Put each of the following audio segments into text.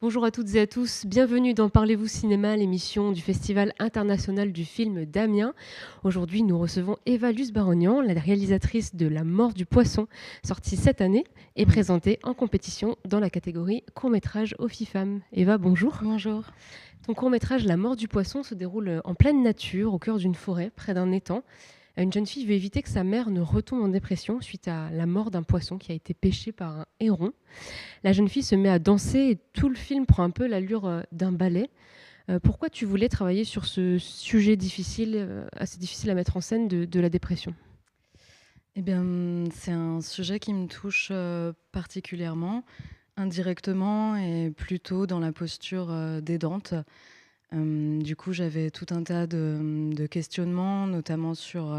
Bonjour à toutes et à tous, bienvenue dans Parlez-vous cinéma, l'émission du Festival international du film d'Amiens. Aujourd'hui, nous recevons Eva Luce-Barognan, la réalisatrice de La mort du poisson, sortie cette année et Oui. présentée en compétition dans la catégorie court-métrage au FIFAM. Eva, bonjour. Bonjour. Ton court-métrage La mort du poisson se déroule en pleine nature, au cœur d'une forêt, près d'un étang. Une jeune fille veut éviter que sa mère ne retombe en dépression suite à la mort d'un poisson qui a été pêché par un héron. La jeune fille se met à danser et tout le film prend un peu l'allure d'un ballet. Pourquoi tu voulais travailler sur ce sujet difficile, assez difficile à mettre en scène de la dépression? Eh bien, c'est un sujet qui me touche, particulièrement, indirectement et plutôt dans la posture, d'aidante. Du coup, j'avais tout un tas de questionnements, notamment sur,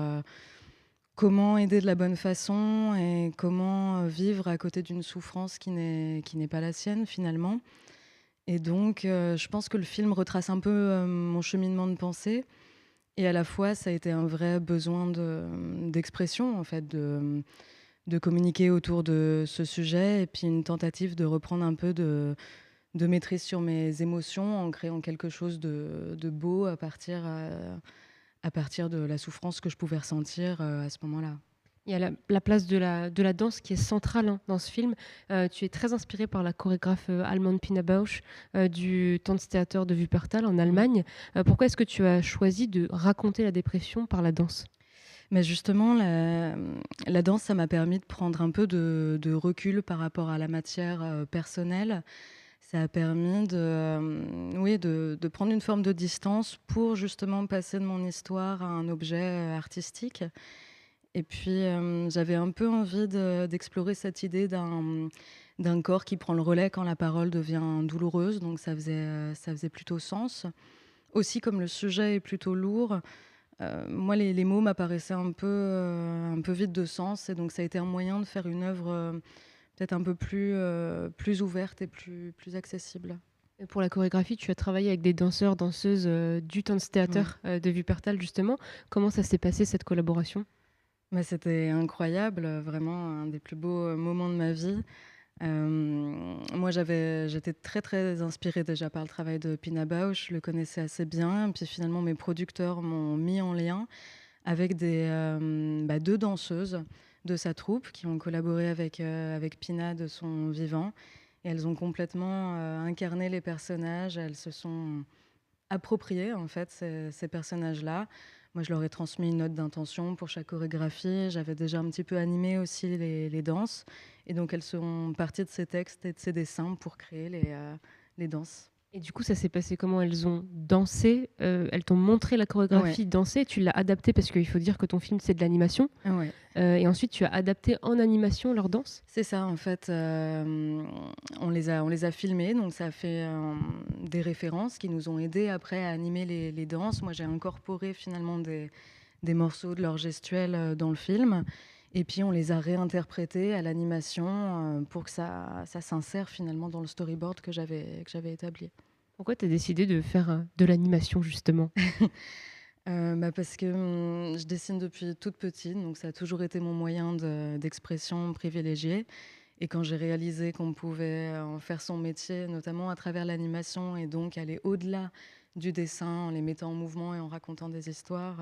comment aider de la bonne façon et comment, vivre à côté d'une souffrance qui n'est pas la sienne, finalement. Et donc, je pense que le film retrace un peu, mon cheminement de pensée. Et à la fois, ça a été un vrai besoin d'expression, en fait, de communiquer autour de ce sujet et puis une tentative de reprendre un peu de maîtrise sur mes émotions en créant quelque chose de beau à partir de la souffrance que je pouvais ressentir, à ce moment-là. Il y a la place de la danse qui est centrale dans ce film. Tu es très inspirée par la chorégraphe allemande Pina Bausch du Tanztheater de Wuppertal en Mmh. Allemagne. Pourquoi est-ce que tu as choisi de raconter la dépression par la danse? Mais justement, la danse, ça m'a permis de prendre un peu de recul par rapport à la matière, personnelle. Ça a permis oui, de prendre une forme de distance pour justement passer de mon histoire à un objet, artistique. Et puis, j'avais un peu envie d'explorer cette idée d'un corps qui prend le relais quand la parole devient douloureuse, donc ça faisait plutôt sens. Aussi, comme le sujet est plutôt lourd, moi les mots m'apparaissaient un peu vides de sens et donc ça a été un moyen de faire une œuvre, peut-être un peu plus ouverte et plus accessible. Et pour la chorégraphie, tu as travaillé avec des danseurs, danseuses du Ouais. Tanztheater de Wuppertal justement. Comment ça s'est passé cette collaboration? Mais c'était incroyable, vraiment un des plus beaux, moments de ma vie. Moi j'étais très, très inspirée déjà par le travail de Pina Bausch, je le connaissais assez bien. Puis finalement mes producteurs m'ont mis en lien avec 2 danseuses de sa troupe qui ont collaboré avec Pina de son vivant et elles ont complètement, incarné les personnages. Elles se sont appropriées en fait ces personnages-là. Moi, je leur ai transmis une note d'intention pour chaque chorégraphie. J'avais déjà un petit peu animé aussi les danses et donc elles sont parties de ces textes et de ces dessins pour créer les danses. Et du coup, ça s'est passé comment? Elles ont dansé, elles t'ont montré la Ouais, chorégraphie danser, tu l'as adaptée parce qu'il faut dire que ton film, c'est de l'animation, ouais. et ensuite tu as adapté en animation leur danse? C'est ça, en fait, on les a filmés, donc ça a fait, des références qui nous ont aidés après à animer les danses. Moi, j'ai incorporé finalement des morceaux de leur gestuelle, dans le film et puis on les a réinterprétés à l'animation, pour que ça s'insère finalement dans le storyboard que j'avais établi. Pourquoi tu as décidé de faire, de l'animation justement? Parce que, je dessine depuis toute petite, donc ça a toujours été mon moyen d'expression privilégié et quand j'ai réalisé qu'on pouvait en faire son métier, notamment à travers l'animation et donc aller au-delà du dessin en les mettant en mouvement et en racontant des histoires,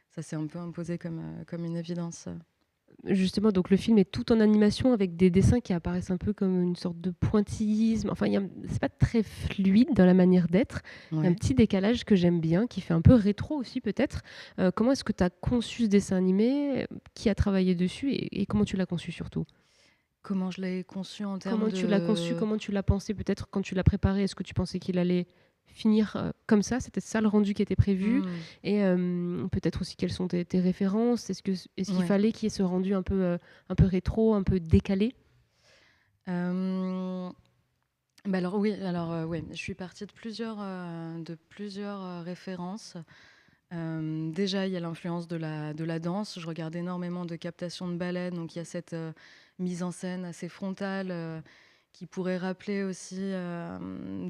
ça s'est un peu imposé comme une évidence. Justement, donc le film est tout en animation avec des dessins qui apparaissent un peu comme une sorte de pointillisme. Enfin, c'est pas très fluide dans la manière d'être. Il y a un Ouais. petit décalage que j'aime bien, qui fait un peu rétro aussi peut-être. Comment est-ce que tu as conçu ce dessin animé? Qui a travaillé dessus et comment tu l'as conçu surtout? Comment je l'ai conçu en termes Comment tu l'as conçu? de Comment tu l'as pensé peut-être quand tu l'as préparé? Est-ce que tu pensais qu'il allait finir, comme ça? C'était ça le rendu qui était prévu? mmh, Et peut-être aussi quelles sont tes références? Est-ce qu'il ouais. fallait qu'il y ait ce rendu un peu rétro, un peu décalé? Hem Bah, alors oui, alors, ouais, je suis partie de plusieurs, références. Déjà, il y a l'influence de la danse. Je regarde énormément de captations de ballet, donc il y a cette, mise en scène assez frontale, qui pourrait rappeler aussi,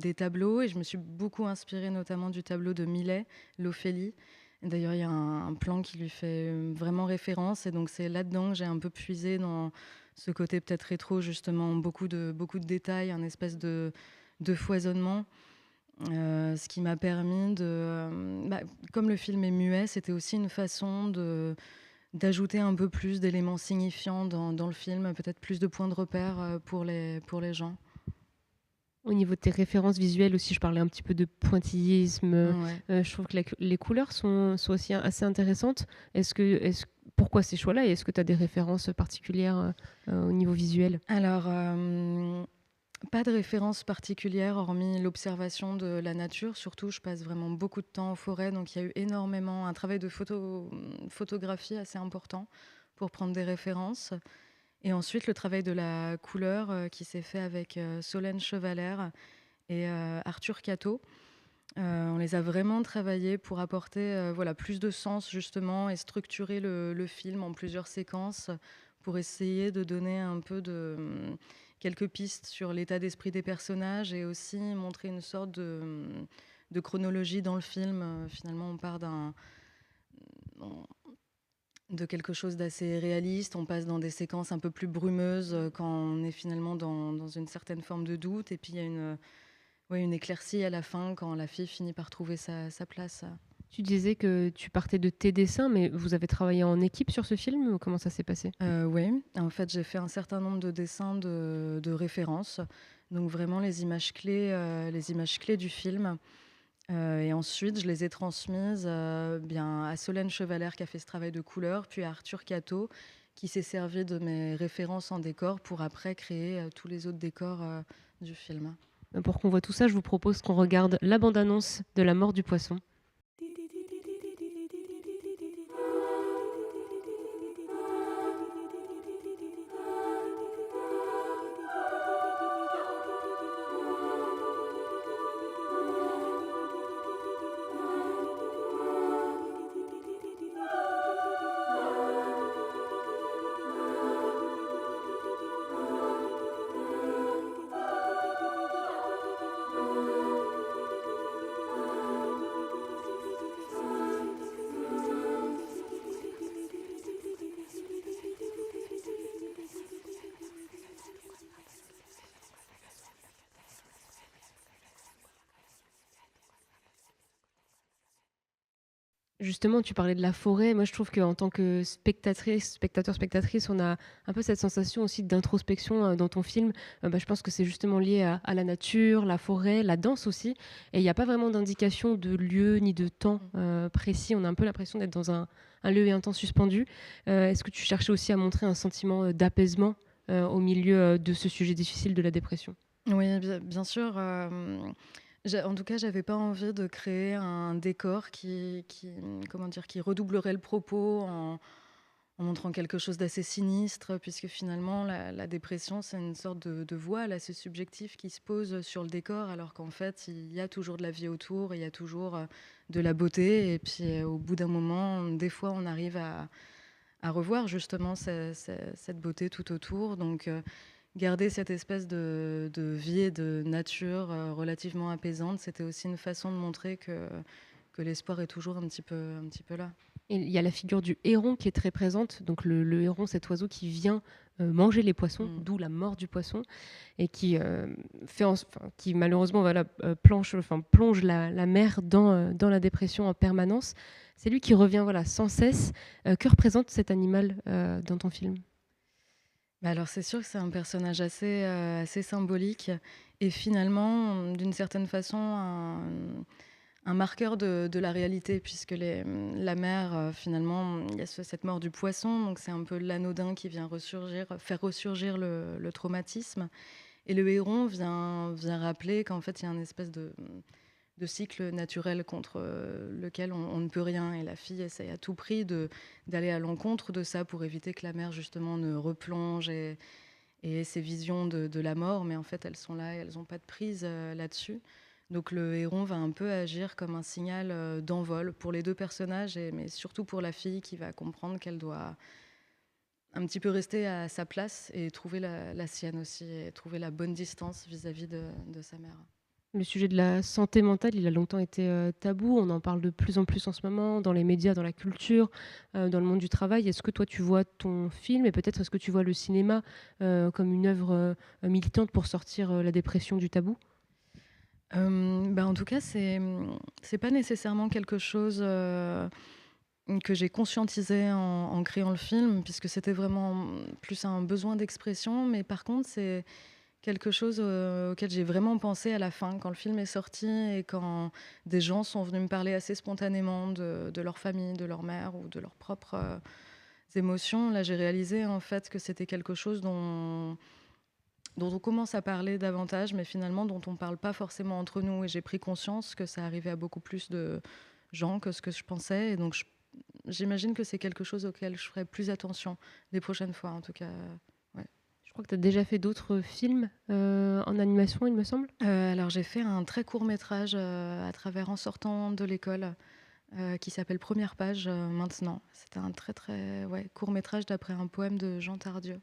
des tableaux et je me suis beaucoup inspirée notamment du tableau de Millet, l'Ophélie. D'ailleurs, il y a un plan qui lui fait, vraiment référence et donc c'est là-dedans que j'ai un peu puisé dans ce côté peut-être rétro justement, beaucoup de détails, un espèce de foisonnement, ce qui m'a permis comme le film est muet, c'était aussi une façon d'ajouter un peu plus d'éléments signifiants dans le film, peut-être plus de points de repère, pour les gens. Au niveau de tes références visuelles aussi, je parlais un petit peu de pointillisme. Ouais. Je trouve que les couleurs sont aussi assez intéressantes. Pourquoi ces choix-là et est-ce que tu as des références particulières au niveau visuel? Alors, pas de référence particulière hormis l'observation de la nature. Surtout, je passe vraiment beaucoup de temps en forêt, donc il y a eu énormément un travail de photographie assez important pour prendre des références. Et ensuite, le travail de la couleur qui s'est fait avec Solène Chevalère et Arthur Cato. On les a vraiment travaillés pour apporter voilà, plus de sens justement et structurer le film en plusieurs séquences pour essayer de donner un peu quelques pistes sur l'état d'esprit des personnages et aussi montrer une sorte de chronologie dans le film. Finalement, on part de quelque chose d'assez réaliste, on passe dans des séquences un peu plus brumeuses quand on est finalement dans une certaine forme de doute, et puis il y a une éclaircie à la fin quand la fille finit par trouver sa place. Tu disais que tu partais de tes dessins, mais vous avez travaillé en équipe sur ce film ou comment ça s'est passé? Oui, en fait, j'ai fait un certain nombre de dessins de référence, donc vraiment les images clés du film. Et ensuite, je les ai transmises bien à Solène Chevalère qui a fait ce travail de couleur, puis à Arthur Cato qui s'est servi de mes références en décor pour après créer tous les autres décors du film. Pour qu'on voit tout ça, je vous propose qu'on regarde la bande-annonce de La mort du poisson. Justement, tu parlais de la forêt. Moi, je trouve qu'en tant que spectateur, spectatrice, on a un peu cette sensation aussi d'introspection dans ton film. Je pense que c'est justement lié à la nature, la forêt, la danse aussi. Et il n'y a pas vraiment d'indication de lieu ni de temps précis. On a un peu l'impression d'être dans un lieu et un temps suspendu. Est-ce que tu cherchais aussi à montrer un sentiment d'apaisement au milieu de ce sujet difficile de la dépression? Oui, bien sûr. En tout cas, j'avais pas envie de créer un décor comment dire, qui redoublerait le propos en montrant quelque chose d'assez sinistre, puisque finalement, la dépression, c'est une sorte de voile assez subjectif qui se pose sur le décor, alors qu'en fait, il y a toujours de la vie autour, il y a toujours de la beauté, et puis au bout d'un moment, des fois, on arrive à revoir justement cette beauté tout autour. Donc, garder cette espèce de vie et de nature relativement apaisante, c'était aussi une façon de montrer que l'espoir est toujours un petit peu là. Et il y a la figure du héron qui est très présente. Donc le héron, cet oiseau qui vient manger les poissons, Mm. d'où la mort du poisson, et qui malheureusement voilà, plonge la mer dans la dépression en permanence. C'est lui qui revient voilà, sans cesse. Que représente cet animal dans ton film? Bah alors c'est sûr que c'est un personnage assez symbolique et finalement, d'une certaine façon, un marqueur de la réalité puisque la mer, finalement, il y a cette mort du poisson, donc c'est un peu l'anodin qui vient faire ressurgir le traumatisme, et le héron vient rappeler qu'en fait, il y a une espèce de cycle naturel contre lequel on ne peut rien. Et la fille essaye à tout prix d'aller à l'encontre de ça pour éviter que la mère, justement, ne replonge et ait ces visions de la mort. Mais en fait, elles sont là et elles n'ont pas de prise là-dessus. Donc le héron va un peu agir comme un signal d'envol pour les deux personnages, mais surtout pour la fille qui va comprendre qu'elle doit un petit peu rester à sa place et trouver la sienne aussi, et trouver la bonne distance vis-à-vis de sa mère. Le sujet de la santé mentale, il a longtemps été tabou. On en parle de plus en plus en ce moment, dans les médias, dans la culture, dans le monde du travail. Est-ce que toi, tu vois ton film et peut-être est-ce que tu vois le cinéma comme une œuvre militante pour sortir la dépression du tabou? En tout cas, c'est pas nécessairement quelque chose, que j'ai conscientisé en créant le film, puisque c'était vraiment, plus un besoin d'expression. Mais par contre, c'est quelque chose, auquel j'ai vraiment pensé à la fin, quand le film est sorti et quand des gens sont venus me parler assez spontanément de leur famille, de leur mère ou de leurs propres, émotions. Là, j'ai réalisé, en fait, que c'était quelque chose dont on commence à parler davantage, mais finalement dont on ne parle pas forcément entre nous. Et j'ai pris conscience que ça arrivait à beaucoup plus de gens que ce que je pensais. Et donc, j'imagine que c'est quelque chose auquel je ferai plus attention les prochaines fois, en tout cas. Ouais. Je crois que tu as déjà fait d'autres films en animation, il me semble. Alors, j'ai fait un très court métrage à travers En sortant de l'école, qui s'appelle Première page maintenant. C'était un très très court métrage d'après un poème de Jean Tardieu.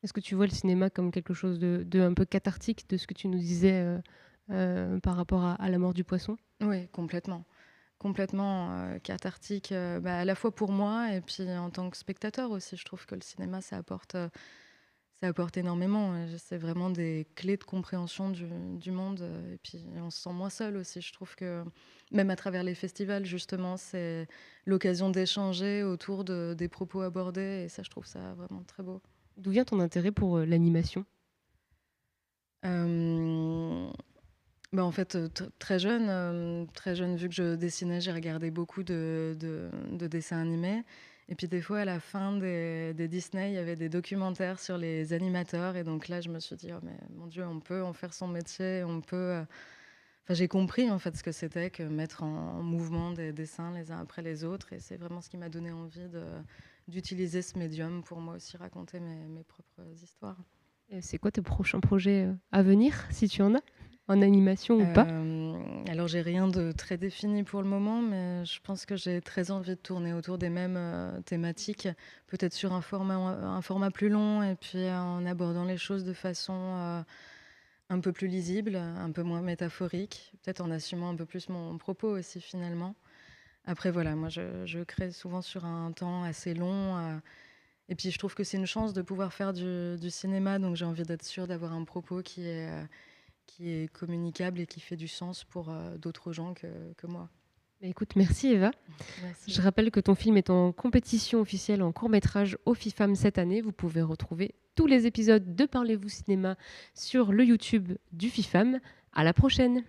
Est-ce que tu vois le cinéma comme quelque chose de un peu cathartique de ce que tu nous disais par rapport à la mort du poisson? Oui, complètement. Complètement cathartique, à la fois pour moi et puis en tant que spectateur aussi. Je trouve que le cinéma, ça apporte énormément. C'est vraiment des clés de compréhension du monde. Et puis on se sent moins seul aussi. Je trouve que même à travers les festivals, justement, c'est l'occasion d'échanger autour des propos abordés. Et ça, je trouve ça vraiment très beau. D'où vient ton intérêt pour l'animation? Euh, En fait, très jeune, vu que je dessinais, j'ai regardé beaucoup de dessins animés. Et puis des fois, à la fin des Disney, il y avait des documentaires sur les animateurs. Et donc là, je me suis dit, oh mais mon Dieu, on peut en faire son métier, on peut. Enfin, j'ai compris en fait ce que c'était que mettre en mouvement des dessins les uns après les autres. Et c'est vraiment ce qui m'a donné envie d'utiliser ce médium pour moi aussi raconter mes propres histoires. Et c'est quoi tes prochains projets à venir, si tu en as, en animation ou pas? Alors, j'ai rien de très défini pour le moment, mais je pense que j'ai très envie de tourner autour des mêmes thématiques, peut-être sur un format plus long et puis en abordant les choses de façon un peu plus lisible, un peu moins métaphorique, peut-être en assumant un peu plus mon propos aussi finalement. Après, voilà, moi je crée souvent sur un temps assez long. Et puis je trouve que c'est une chance de pouvoir faire du cinéma, donc j'ai envie d'être sûre d'avoir un propos qui est communicable et qui fait du sens pour d'autres gens que moi. Bah, écoute, merci Eva. Merci. Je rappelle que ton film est en compétition officielle en court-métrage au FIFAM cette année. Vous pouvez retrouver tous les épisodes de Parlez-vous cinéma sur le YouTube du FIFAM. À la prochaine!